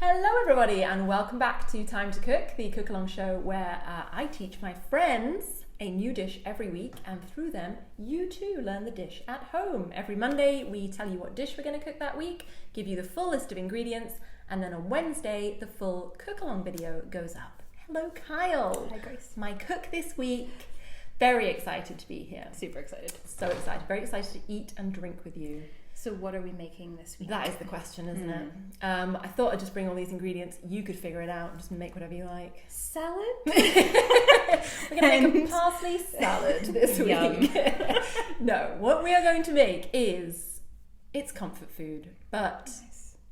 Hello everybody and welcome back to Time to Cook, the cook-along show where I teach my friends a new dish every week, and through them you too learn the dish at home. Every Monday we tell you what dish we're going to cook that week, give you the full list of ingredients, and then on Wednesday the full cook-along video goes up. Hello Kyle. Hi Grace. My cook this week. Very excited to be here. Super excited. So excited. Very excited to eat and drink with you. So what are we making this week? That is the question, isn't it? I thought I'd just bring all these ingredients. You could figure it out and just make whatever you like. Salad? We're going to make a parsley salad this week. No, what we are going to make is, it's comfort food. But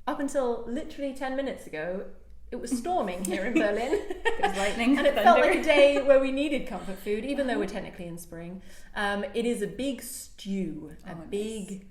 up until literally 10 minutes ago, it was storming here in Berlin. It was lightning. And it felt like a day where we needed comfort food, even though we're technically in spring. It is a big stew, big...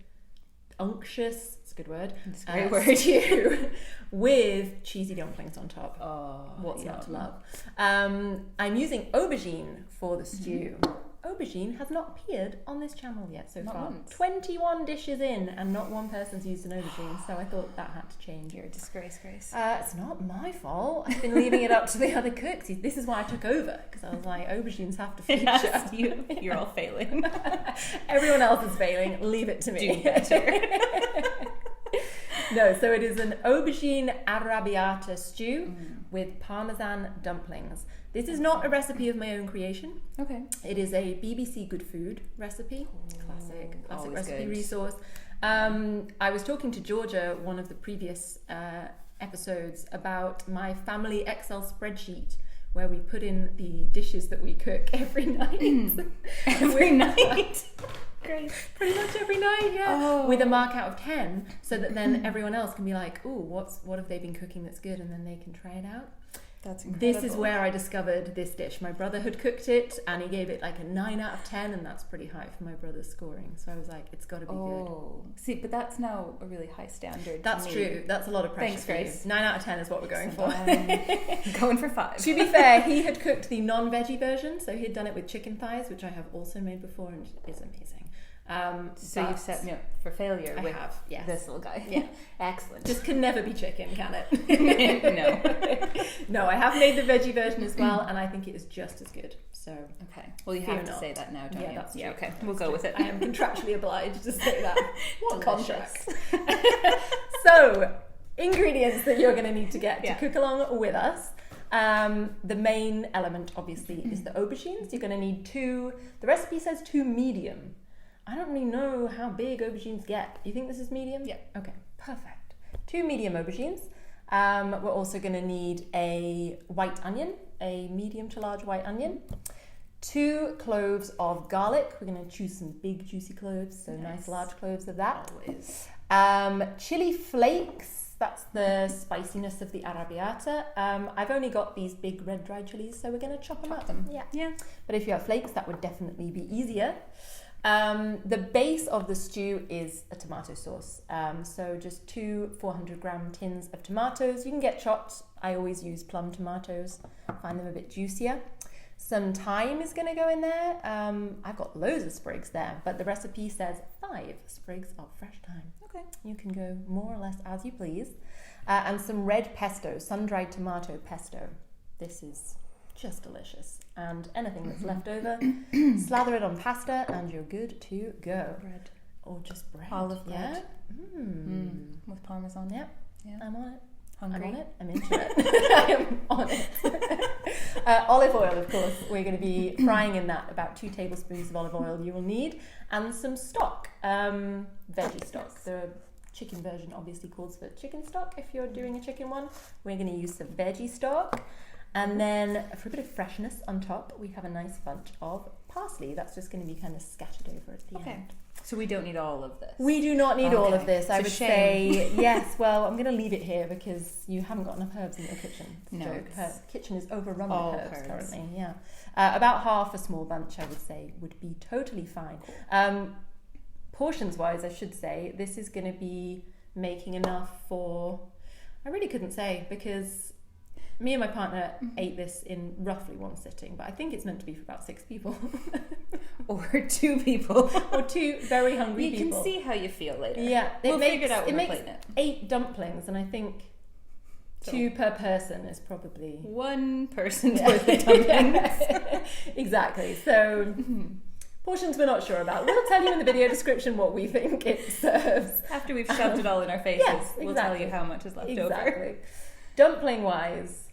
unctuous, it's a good word, it's a great word, stew with cheesy dumplings on top. Oh, what's not to love? I'm using aubergine for the stew. Aubergine has not appeared on this channel yet so far. Once. 21 dishes in and not one person's used an aubergine, so I thought that had to change. You're a disgrace, Grace. It's not my fault. I've been leaving it up to the other cooks. This is why I took over, because I was like, aubergines have to feature. Yes, you're all failing. Everyone else is failing. Leave it to me. Do better. No, so it is an Aubergine Arrabbiata stew with Parmesan dumplings. This is not a recipe of my own creation. Okay. It is a BBC Good Food recipe. Classic recipe good. resource. I was talking to Georgia, one of the previous episodes, about my family Excel spreadsheet where we put in the dishes that we cook every night. Every night? Great. Pretty much every night, yeah. Oh. With a mark out of 10, so that then everyone else can be like, ooh, what have they been cooking that's good? And then they can try it out. That's incredible. This is where I discovered this dish. My brother had cooked it and he gave it like a 9 out of 10, and that's pretty high for my brother's scoring. So I was like, it's got to be good. See, but that's now a really high standard. That's true. That's a lot of pressure. Thanks, for you. Grace. 9 out of 10 is what we're going for. Going for 5. To be fair, he had cooked the non-veggie version, so he had done it with chicken thighs, which I have also made before and is amazing. So you've set me up for failure with this little guy. Yeah. Excellent. Just can never be chicken, can it? No. No, I have made the veggie version as well, and I think it is just as good. So okay. Well, you have to say that now, don't you? That's true. Okay. We'll go with it. I am contractually obliged to say that. What Delicious. contract? So, ingredients that you're going to need to get to cook along with us. The main element, obviously, is the aubergines. You're going to need 2. The recipe says 2 medium. I don't really know how big aubergines get. You think this is medium? Yeah. Okay, perfect. 2 medium aubergines. We're also going to need a white onion, a medium to large white onion, 2 cloves of garlic. We're going to choose some big juicy cloves, so nice large cloves of that. Always. Chili flakes. That's the spiciness of the arrabbiata. I've only got these big red dried chilies, so we're going to chop them up. Yeah. But if you have flakes, that would definitely be easier. The base of the stew is a tomato sauce. So just 2 400-gram tins of tomatoes. You can get chopped. I always use plum tomatoes. Find them a bit juicier. Some thyme is going to go in there. I've got loads of sprigs there, but the recipe says 5 sprigs of fresh thyme. Okay. You can go more or less as you please. And some red pesto, sun-dried tomato pesto. This is just delicious. And anything that's left over, slather it on pasta and you're good to go. Bread. Or just bread. Olive bread. Yeah. With Parmesan. Yep. Yeah. I'm on it. Hungry. I'm on it. I'm into it. I am on it. Olive oil, of course. We're going to be frying in that. About 2 tablespoons of olive oil you will need. And some stock. Veggie stock. The chicken version obviously calls for chicken stock if you're doing a chicken one. We're going to use some veggie stock. And then for a bit of freshness on top, we have a nice bunch of parsley. That's just going to be kind of scattered over at the end. So we don't need all of this. We do not need all of this. I would shame. say yes. Well, I'm going to leave it here because you haven't got enough herbs in your kitchen. No, Her kitchen is overrun all with herbs herbs. currently. Yeah, about half a small bunch, I would say, would be totally fine. Portions-wise, I should say, this is going to be making enough for. I really couldn't say because me and my partner ate this in roughly one sitting, but I think it's meant to be for about 6 people. Or 2 people. Or 2 very hungry people. You can see how you feel later. Yeah. We'll figure it out when it we're makes plating it. 8 dumplings, and I think So 2 per person is probably... 1 person's worth of dumplings. Exactly. So portions we're not sure about. We'll tell you in the video description what we think it serves. After we've shoved it all in our faces, yes, exactly. We'll tell you how much is left over. Dumpling-wise,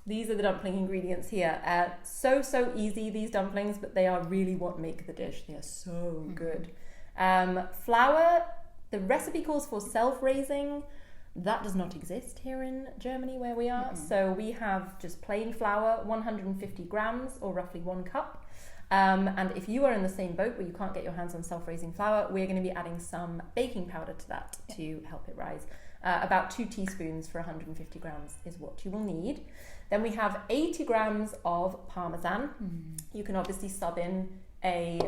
these are the dumpling ingredients here. So easy, these dumplings, but they are really what make the dish. They are so good. Flour, the recipe calls for self-raising. That does not exist here in Germany where we are. So we have just plain flour, 150 grams or roughly 1 cup. And if you are in the same boat where you can't get your hands on self-raising flour, we're going to be adding some baking powder to that to help it rise. About 2 teaspoons for 150 grams is what you will need. Then we have 80 grams of Parmesan. You can obviously sub in a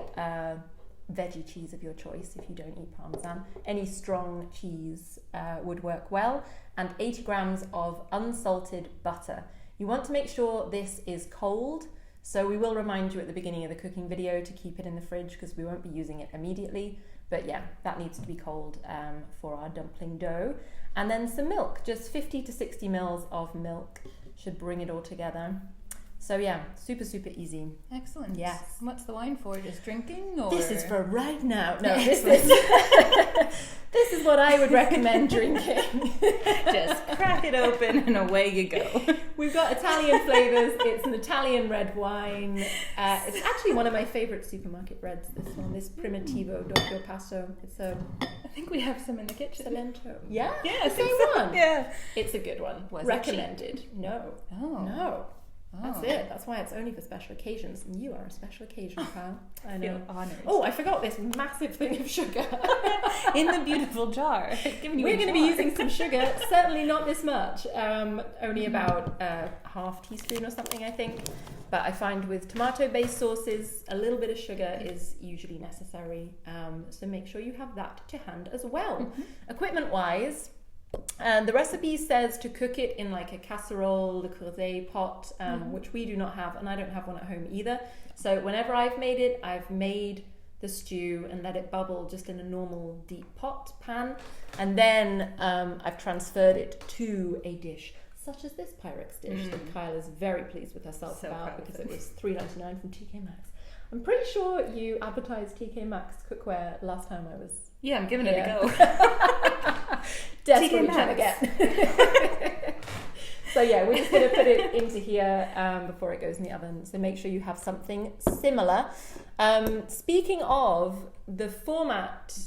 veggie cheese of your choice if you don't eat Parmesan. Any strong cheese would work well. And 80 grams of unsalted butter. You want to make sure this is cold. So we will remind you at the beginning of the cooking video to keep it in the fridge because we won't be using it immediately. But yeah, that needs to be cold for our dumpling dough. And then some milk, just 50 to 60 mils of milk should bring it all together. So yeah, super easy. Excellent. Yes. What's the wine for? Just drinking? Or? This is for right now. No, this is what I would recommend drinking. Just crack it open and away you go. We've got Italian flavours. It's an Italian red wine. It's actually one of my favourite supermarket reds, this one, this Primitivo Doppio Passo. It's a... I think we have some in the kitchen. Salento. Yeah? Yeah, the same one. Yeah. It's a good one. Was recommended. No. Oh. No. That's it. That's why it's only for special occasions. And you are a special occasion, pal. I know. Feel honoured. Oh, I forgot this massive thing of sugar. In the beautiful jar. We're going to be using some sugar. Certainly not this much. Only about half teaspoon or something, I think. But I find with tomato-based sauces, a little bit of sugar is usually necessary. So make sure you have that to hand as well. Equipment-wise, and the recipe says to cook it in like a casserole, le creuset pot, which we do not have, and I don't have one at home either. So whenever I've made it, I've made the stew and let it bubble just in a normal deep pot pan, and then I've transferred it to a dish such as this Pyrex dish that Kyle is very pleased with herself about because it was $3.99 from TK Maxx. I'm pretty sure you advertised TK Maxx cookware last time I was. Yeah, I'm giving it a go. Desperately trying to get. So yeah, we're just going to put it into here before it goes in the oven. So make sure you have something similar. Speaking of the format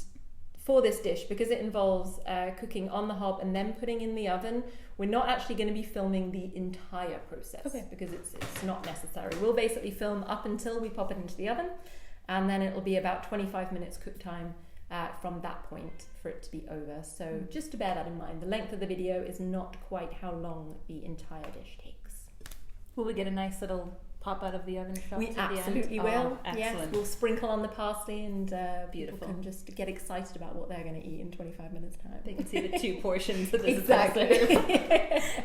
for this dish, because it involves cooking on the hob and then putting in the oven, we're not actually going to be filming the entire process because it's not necessary. We'll basically film up until we pop it into the oven, and then it'll be about 25 minutes cook time from that point for it to be over. So just to bear that in mind, the length of the video is not quite how long the entire dish takes. Will we get a nice little pop out of the oven shot? We absolutely will. Excellent. Yes, we'll sprinkle on the parsley, and beautiful. People can just get excited about what they're going to eat in 25 minutes time. They can see the 2 portions of this. Exactly.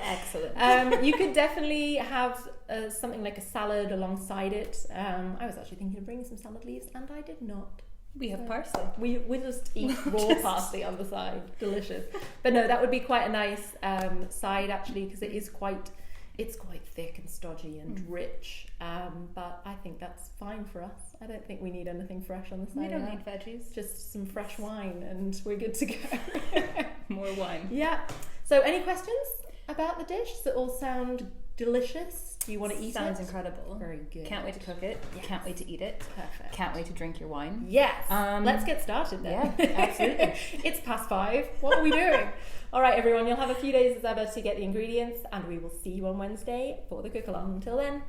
Excellent. You could definitely have something like a salad alongside it. I was actually thinking of bringing some salad leaves, and I did not. We have parsley. We just eat raw parsley on the side. Delicious. But no, that would be quite a nice side actually, because it's quite thick and stodgy and rich. But I think that's fine for us. I don't think we need anything fresh on the side. We don't need veggies. Just some fresh wine and we're good to go. More wine. Yeah. So any questions about the dish? Does it all sound delicious? Do you want to eat it? Sounds incredible. Very good. Can't wait to cook it. Yes. Can't wait to eat it. Perfect. Can't wait to drink your wine. Yes. Let's get started then. Yeah, absolutely. It's past 5. What are we doing? All right, everyone. You'll have a few days as ever to get the ingredients, and we will see you on Wednesday for the cook along. Until then.